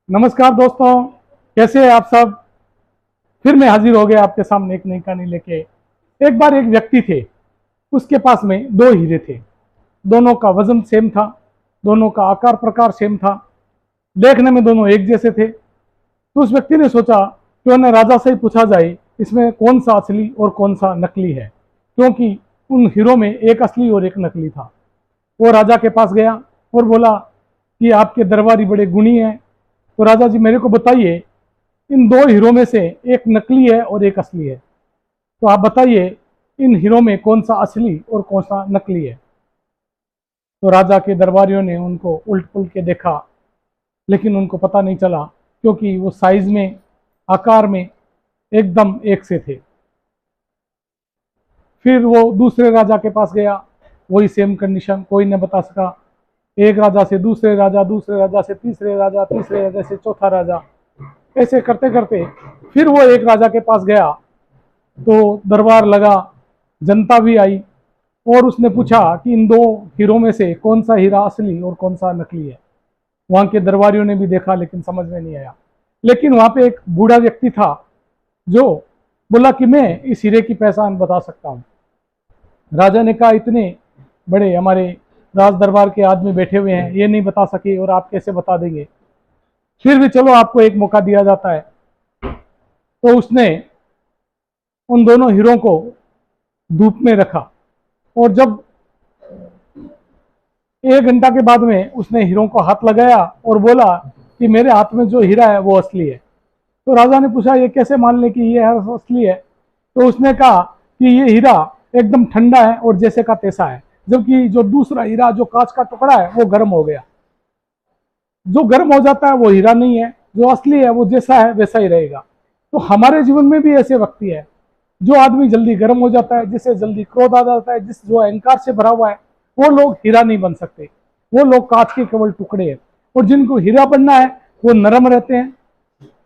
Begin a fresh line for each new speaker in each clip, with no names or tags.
नमस्कार दोस्तों, कैसे हैं आप सब। फिर मैं हाजिर हो गया आपके सामने एक नई कहानी लेके। एक बार एक व्यक्ति थे, उसके पास में दो हीरे थे। दोनों का वजन सेम था, दोनों का आकार प्रकार सेम था, देखने में दोनों एक जैसे थे। तो उस व्यक्ति ने सोचा क्यों न राजा से ही पूछा जाए इसमें कौन सा असली और कौन सा नकली है, क्योंकि उन हीरो में एक असली और एक नकली था। वो राजा के पास गया और बोला कि आपके दरबारी बड़े गुणी हैं, तो राजा जी मेरे को बताइए इन दो हीरो में से एक नकली है और एक असली है, तो आप बताइए इन हीरो में कौन सा असली और कौन सा नकली है। तो राजा के दरबारियों ने उनको उल्ट पुलट के देखा, लेकिन उनको पता नहीं चला, क्योंकि वो साइज में आकार में एकदम एक से थे। फिर वो दूसरे राजा के पास गया, वही सेम कंडीशन, कोई न बता सका। एक राजा से दूसरे राजा, दूसरे राजा से तीसरे राजा, तीसरे राजा से चौथा राजा, ऐसे करते करते फिर वो एक राजा के पास गया। तो दरबार लगा, जनता भी आई, और उसने पूछा कि इन दो हीरो में से कौन सा हीरा असली और कौन सा नकली है। वहां के दरबारियों ने भी देखा, लेकिन समझ में नहीं आया। लेकिन वहां पे एक बूढ़ा व्यक्ति था जो बोला कि मैं इस हीरे की पहचान बता सकता हूँ। राजा ने कहा इतने बड़े हमारे राज दरबार के आदमी बैठे हुए हैं, ये नहीं बता सके और आप कैसे बता देंगे। फिर भी चलो आपको एक मौका दिया जाता है। तो उसने उन दोनों हीरो को धूप में रखा, और जब 1 घंटा के बाद में उसने हीरो को हाथ लगाया और बोला कि मेरे हाथ में जो हीरा है वो असली है। तो राजा ने पूछा ये कैसे मान ले कि ये असली है। तो उसने कहा कि ये हीरा एकदम ठंडा है और जैसे का तैसा है, जबकि जो दूसरा हीरा जो कांच का टुकड़ा है वो गर्म हो गया। जो गर्म हो जाता है वो हीरा नहीं है, जो असली है वो जैसा है वैसा ही रहेगा। तो हमारे जीवन में भी ऐसे व्यक्ति है, जो आदमी जल्दी गर्म हो जाता है, जिसे जल्दी क्रोध आ जाता है, जिस जो अहंकार से भरा हुआ है, वो लोग हीरा नहीं बन सकते। वो लोग कांच के केवल टुकड़े हैं। और जिनको हीरा बनना है वो नरम रहते हैं,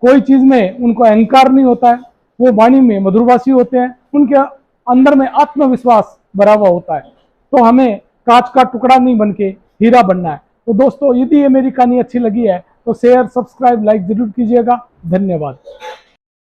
कोई चीज में उनको अहंकार नहीं होता है, वो वाणी में मधुरभाषी होते हैं, उनके अंदर में आत्मविश्वास भरा हुआ होता है। तो हमें कांच का टुकड़ा नहीं बन के हीरा बनना है। तो दोस्तों, यदि ये मेरी कहानी अच्छी लगी है तो शेयर, सब्सक्राइब, लाइक जरूर कीजिएगा। धन्यवाद।